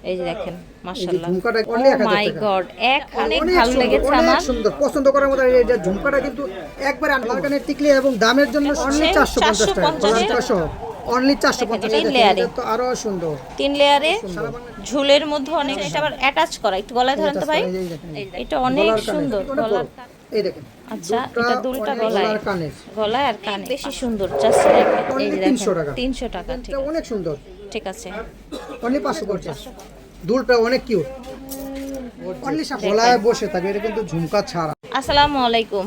এই যে দেখেন মাশাআল্লাহ ঝুমকাটা ও অনলি 1000 মাই টাকা। গড অনেক ভালো লেগেছে অনেক আমার। সুন্দর পছন্দ করার মতো এই যে ঝুমকাটা কিন্তু একবারে আনকানে টিকলি এবং দামের জন্য অনলি 450 টাকা। 450 অনলি 450 তিন টাকা। লেয়ারে। এটা তো আরো সুন্দর। 3 লেয়ারে ঝুলের মধ্যে অনেক, এটা আবার অ্যাটাচ করা, একটু গলায় ধরেন তো ভাই। এটা অনেক সুন্দর গলার। এই দেখেন আচ্ছা এটা দুলটা গলায়, গলার কানের গলায় আর কানে বেশি সুন্দর। জাস্ট দেখেন এই যে দেখেন 300 টাকা। 300 টাকা। ঠিক এটা আছে অনেক সুন্দর। ঠিক আছে। অনলি 550 দুলটা অনেক কিউট। অনলি গলায় বসে থাকে, এটা কিন্তু ঝুমকা ছাড়া। আসসালামু আলাইকুম।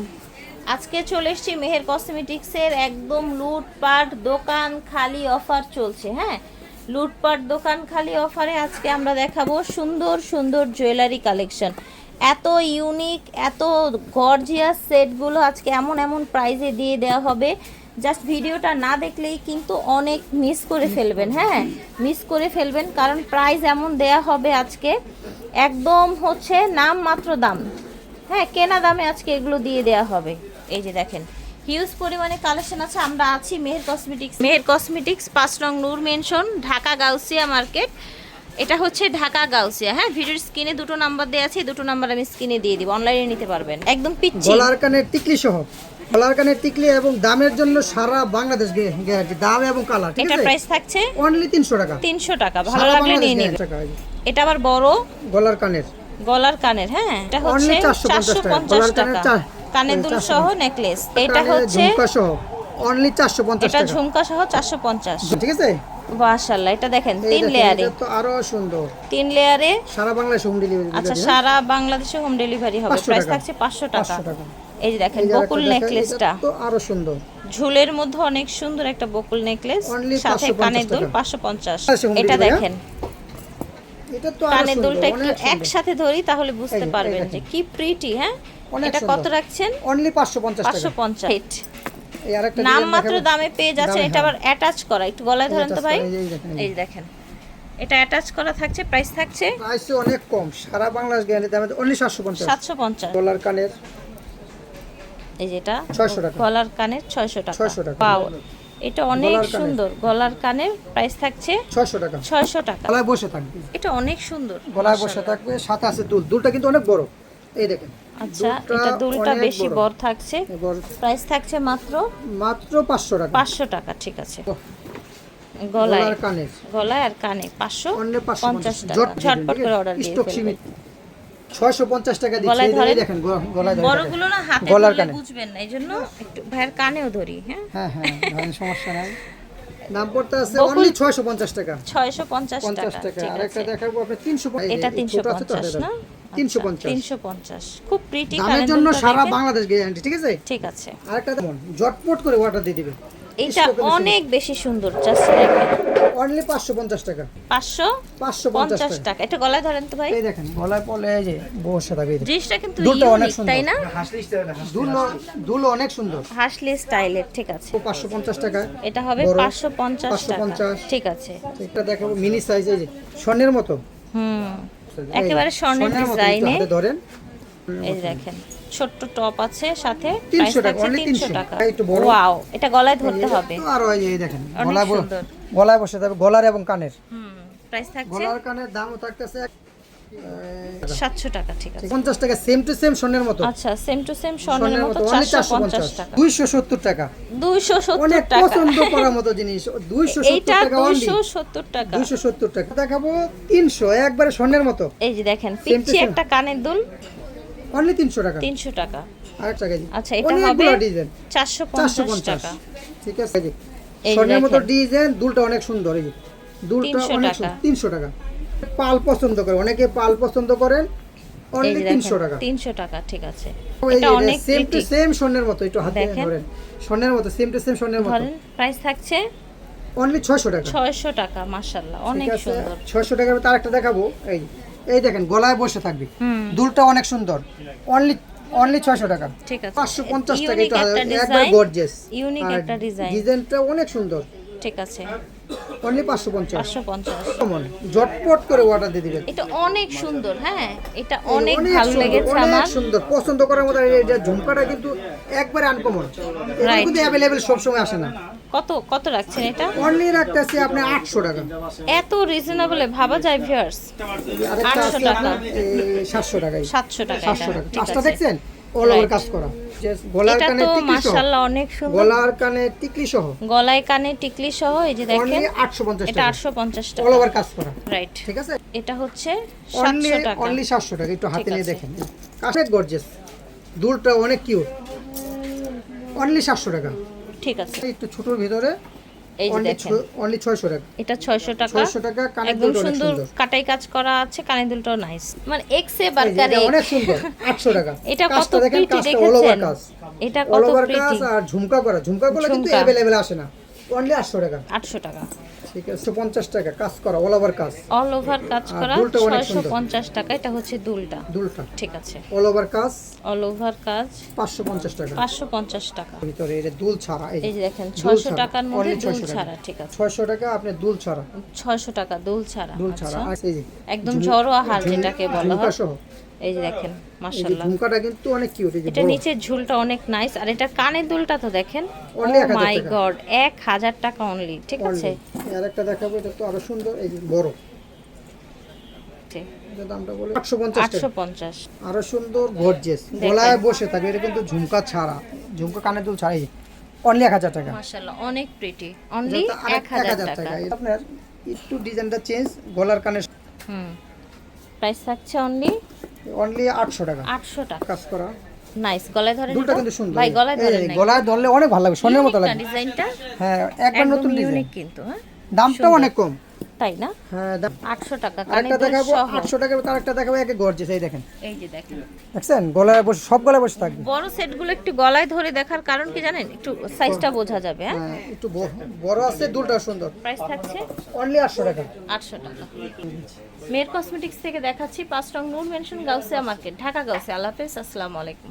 আজকে চলে এসেছি মেহের কসমেটিক্সের একদম লুটপাট দোকান খালি অফার চলছে। হ্যাঁ, লুটপাট দোকান খালি অফারে আজকে আমরা দেখাবো সুন্দর সুন্দর জুয়েলারি কালেকশন। এত ইউনিক এত গর্জিয়াস সেটগুলো আজকে এমন এমন প্রাইজে দিয়ে দেওয়া হবে, জাস্ট ভিডিওটা না দেখলেই কিন্তু অনেক মিস করে ফেলবেন। হ্যাঁ, মিস করে ফেলবেন, কারণ প্রাইস এমন দেয়া হবে আজকে একদম হচ্ছে নাম মাত্র দাম। হ্যাঁ, কেনা দামে আজকে এগুলো দিয়ে দেওয়া হবে। এই যে দেখেন হিউজ পরিমাণে কালেকশন আছে। আমরা আছি মেহের কসমেটিক্স, মেহের কসমেটিক্স 5 নং নূর মেনশন, ঢাকা গাউসিয়া মার্কেট। এটা হচ্ছে ঢাকা গাউসিয়া। হ্যাঁ, ভিডিওর স্ক্রিনে দুটো নাম্বার দেওয়া আছে, দুটো নাম্বার আমি স্ক্রিনে দিয়ে দিব, অনলাইনে নিতে পারবেন। একদম পিচ্ছি গলার কানের টিকলি সহ, গলার কানের টিকলি এবং দামের জন্য সারা বাংলাদেশ গ্যারান্টি, দাম এবং কালার। ঠিক আছে, এটা প্রাইস থাকছে অনলি 300 টাকা। 300 টাকা, ভালো লাগলে নিয়ে নেবেন। এটা আবার বড় গলার কানের, গলার কানের। হ্যাঁ, এটা হচ্ছে 450 টাকা, কানের দুল সহ নেকলেস। এটা হচ্ছে ঝুমকা সহ অনলি 450 এটা টাকা। ঝুমকা সহ 450। ঠিক আছে, মাশাআল্লাহ। এটা দেখেন 3 লেয়ারে, এটা তো আরো সুন্দর। 3 লেয়ারে। সারা বাংলাদেশে হোম ডেলিভারি। আচ্ছা, সারা বাংলাদেশে হোম ডেলিভারি হবে। 500 প্রাইস টাকা। থাকছে 500 টাকা। 500 টাকা। এই যে দেখেন এই যে বকুল আরেকটা দেখেন, নেকলেসটা এটা তো আরো সুন্দর। ঝুলের মধ্যে অনেক সুন্দর একটা বকুল নেকলেস, Only সাথে 550 কানের দুল টাকা। 550। home এটা delivery, দেখেন এটা তো আরো কানের সুন্দর, দুলটা একটু অনেক সুন্দর। একসাথে ধরি তাহলে বুঝতে এই যে, পারবেন এই যে দেখেন। কি প্রিটি। হ্যাঁ, অনেক এটা সুন্দর। কত রাখছেন? অনলি 550 টাকা। 550। এই আরেকটা নাম ডিজাইন মাত্র দেখাবো। দামে পেয়ে যাচ্ছেন। দামে, এটা আবার হ্যাঁ। অ্যাটাচ করা, একটু গলায় ধরেন তো ভাই। এই যে, এই দেখেন, এই যে দেখেন এটা অ্যাটাচ করা থাকছে। প্রাইস থাকছে প্রাইস অনেক কম, সারা বাংলাদেশ গ্যারান্টি, দামে অনলি 750। 750। গলার কানের এই যেটা 600 টাকা। গলার কানের 600 টাকা। 600 টাকা। পাও, এটা অনেক গলার কানের। সুন্দর। গলার কানের প্রাইস থাকছে 600 টাকা। 600 টাকা। গলায় বসে থাকবে, এটা অনেক সুন্দর, গলায় বসে থাকবে, সাথে আছে দুল। দুলটা কিন্তু অনেক বড়, এই দেখেন। আচ্ছা, দুলটা এটা দুলটা অনেক বেশি বড় থাকছে। বড়। প্রাইস থাকছে মাত্র মাত্র 500 টাকা। 500 টাকা। ঠিক আছে। গলায়, গলার কানের গলায় আর কানে 550 অনলি 550 টাকা। ঝটপট করে অর্ডার দিয়ে স্টক ফেলবেন। সীমিত। 650 টাকা দিচ্ছি। গলায় এই ধরেন। দেখেন গলায় ধরে। বড়গুলো না হাতে গলার ধরলে কানে। বুঝবেন না, এইজন্য একটু ভাইয়ের কানেও ধরি। হ্যাঁ, হ্যাঁ হ্যাঁ, ধরেন, সমস্যা নাই। দাম পড়তে আছে বকুল- অনলি 650 টাকা। 650 50 টাকা। টাকা। ঠিক আরেকটা আছে, দেখাবো আপনি 350। এটা এই ছোট আছে তো, 350 না? 350। 350 খুব প্রিটি। দামের জন্য সারা বাংলাদেশ গ্যারান্টি। ঠিক আছে, ঠিক আছে। আরেকটা দেখুন, ঝটপট করে অর্ডার দিয়ে দিবে। এটা অনেক বেশি সুন্দর। জাস্ট দেখেন অনলি 550 টাকা। 550 টাকা। এটা গলায় ধরেন তো ভাই। এই দেখেন গলায় পলে, এই যে বসে থাকবে। এই দেখেন। জিনিসটা কিন্তু দুলটা অনেক ইউনিক, সুন্দর। তাই না? দুল অনেক সুন্দর। হাসলি স্টাইলের। ঠিক আছে, 550 টাকা। এটা হবে বড়, 550 টাকা। 550। ঠিক আছে। এটা দেখাবো মিনি সাইজ, এই যে স্বর্ণের মতো। হুম, একেবারে স্বর্ণের মতো, একটু ডিজাইনে। হাতে ধরেন। এই দেখেন ছোট্ট টপ আছে, সাথে 300 টাকা, থাকছে only 300 300 টাকা। একটু বড়। ওয়াও, এটা গলায় ধরতে হবে। আর এই দেখেন অনেক সুন্দর। গলায় বসে যাবে, গলার এবং কানের। হুম, প্রাইস থাকছে গলার কানের দামও থাকতেছে 700 টাকা। ঠিক আছে। 50 টাকা, সেম টু সেম স্বর্ণের মতো। আচ্ছা, সেম টু সেম স্বর্ণের মতো only 450 টাকা। 270 টাকা। 270 অনেক টাকা। পছন্দ করার মতো জিনিস। 270 এইটা টাকা only। 270 টাকা। 270 টাকা দেখাবো 300, একবারে স্বর্ণের মতো। এই যে দেখেন পিচ্চি একটা কানের দুল, অনলি 300 টাকা। 300 টাকা। আরেক টাকা। আচ্ছা, এটা হবে 450 টাকা। ঠিক আছে, এই যে স্বর্ণের মতো দেখেন। ডিজাইন, দুলটা অনেক সুন্দর। এই যে দুলটা 300 অনেক টাকা। সুন্দর। 300 টাকা। পাল পছন্দ করে অনেকে, পাল পছন্দ করেন, এই অনলি যে 300 দেখেন টাকা। 300 টাকা। ঠিক আছে, এই এটা যে অনেক সেম টু প্রিটি। সেম স্বর্ণের মতো, একটু হাতে দেখেন। ধরেন, স্বর্ণের মতো, সেম টু সেম স্বর্ণের মতো। ধরেন, প্রাইস থাকছে অনলি 600 টাকা। 600 টাকা। মাশাআল্লাহ, অনেক ঠিক আছে, সুন্দর। 600 টাকার মধ্যে আরেকটা দেখাবো। এই দেখেন গলায় বসে থাকবে, দুলটা অনেক সুন্দর। অনলি 600 টাকা। ঠিক আছে, 550 টাকা। ইউনিক এটা একটা একবার ডিজাইন, গর্জিয়াস, ইউনিক একটা ডিজাইন। ডিজাইনটা অনেক সুন্দর। ঠিক আছে, অনলি 550। 550। কেমন ঝটপট করে অর্ডার দিয়ে দিবেন। এটা অনেক সুন্দর। হ্যাঁ, এটা অনেক ভালো সুন্দর, লেগেছে অনেক আমার। সুন্দর, পছন্দ করার মতো। এই যে ঝুমকাটা কিন্তু একবারে আনকমন, এটা Right. কিন্তু অ্যাভেলেবেল সব সময় আসে না। কত কত রাখছেন এটা? অনলি রাখতেছি আপনি 800 টাকা। এত রিজনেবলে ভাবা যায় ভিউয়ার্স? আরেকটা 800 আছে টাকা। আপনার 700 টাকায়। 700 টাকা 700 এটা, টাকা। ঠিক কাজটা আছে। দেখছেন? অল ওভার কাজ করা। যে গলার এটা কানে তো টিকলি সহ। মাশাআল্লাহ অনেক সুন্দর। গলার কানে টিকলি সহ। গলায় কানে টিকলি সহ এই যে অনলি দেখেন 850 এটা টাকা। 850 অল টাকা। ওভার কাজ করা। রাইট। ঠিক আছে? এটা হচ্ছে অনলি 700 টাকা। অনলি 700 টাকা। একটু হাতে ঠিক নিয়ে আছে। দেখেন। কাশের গর্জিয়াস। দুলটা অনেক কিউট। অনলি 700 টাকা। ঠিক আছে। একটু ছোটর ভিতরে এই যে দেখেন অনলি 600 টাকা। এটা 600 টাকা। 600 টাকা কানের একদম দুলটা অনেক সুন্দর সুন্দর। কাটাই কাজ করা আছে, কানের দুলটাও নাইস। মানে এক্সে এই যে বার্কার এটা অনেক সুন্দর 800 টাকা। এটা কত কাজটা দেখেন, প্রিটি কাজটা অল ওভার দেখেছেন? কাজ। এটা অল কত ওভার প্রিটি। কাজ আর ঝুমকা করা। ঝুমকাগুলো কিন্তু ঝুমকা। अवेलेबल আসে না। অনলি 800 টাকা। 800 টাকা। ঠিক আছে 150 টাকা কাজ করা অল ওভার কাজ। অল ওভার কাজ আর করা দুলটা অনেক সুন্দর। 650 টাকা। এটা হচ্ছে দুলটা। দুলটা ঠিক আছে। অল ওভার কাজ অল ওভার কাজ 550 টাকা। 550 টাকা। ভিতরে এটা দুল ছাড়া এই যে দেখেন দুল 600 টাকার মধ্যে only দুল 600 টাকা। ছাড়া। ঠিক আছে। 600 টাকা আপনি দুল ছাড়া। 600 টাকা দুল ছাড়া। দুল ছাড়া। আচ্ছা। আর এই যে একদম ঝরোয়া হার ঝুম- যেটাকে বলা ঝুমকা হয়। সহ। এই যে দেখেন এই যে মাশাআল্লাহ। ঝুমকাটা কিন্তু অনেক কিউট। এই যে এটা বড়। নিচের ঝুলটা অনেক নাইস, আর এটা কানের দুলটা তো দেখেন। ও Only 1000 মাই টাকা। গড, 1000 টাকা অনলি। ঠিক আছে। আর একটা দেখাবো, এটা তো আরো সুন্দর। এই যে বড়। ঠিক। এটা দামটা বলে 850 টাকা। 850। আরো সুন্দর গর্জিয়াস। গলায় বসে থাকবে। এটা কিন্তু ঝুমকা ছাড়া। ঝুমকা কানের দুল ছাড়াই। অনলি 1000 টাকা। মাশাআল্লাহ অনেক প্রিটি। অনলি এটা তো আরেক 1000 1000 টাকা। এটা আপনার একটু ডিজাইনটা চেঞ্জ। গলার কানে হুম। প্রাইস থাকছে অনলি অনলি 800 টাকা। 800 টাকা। কাজ করা। নাইস। গলায় ধরেন দুলটা এটা? কিন্তু সুন্দর। ভাই গলায় এই ধরেন যে নাই? গলায় ধরলে অনেক ভালো লাগবে, সোনার মতো লাগবে। ডিজাইনটা হ্যাঁ একবার নতুন ডিজাইন। ইউনিক কিন্তু, হ্যাঁ দামটাও অনেক কম। তাই না? হ্যাঁ 800 টাকা আরেকটা কানের দুল দেখাবো সহ। 800 টাকার, আরেকটা দেখাবো একে গর্জিয়াস। এই দেখেন, এই যে দেখেন দেখছেন গলায় বসে, সব গলায় বসে থাকবে। বড় সেটগুলো একটু গলায় ধরে দেখার কারণ কি জানেন? একটু সাইজটা বোঝা যাবে। হ্যাঁ হ্যাঁ একটু বড় আছে, দুলটা সুন্দর। প্রাইস থাকছে অনলি 800 টাকা। 800 টাকা। মেয়ের কসমেটিক্স থেকে দেখাচ্ছি 5 নং নূর মেনশন গাউসিয়া মার্কেট, ঢাকা গাউসিয়া। আল্লাহ হাফেজ, আসসালামু আলাইকুম।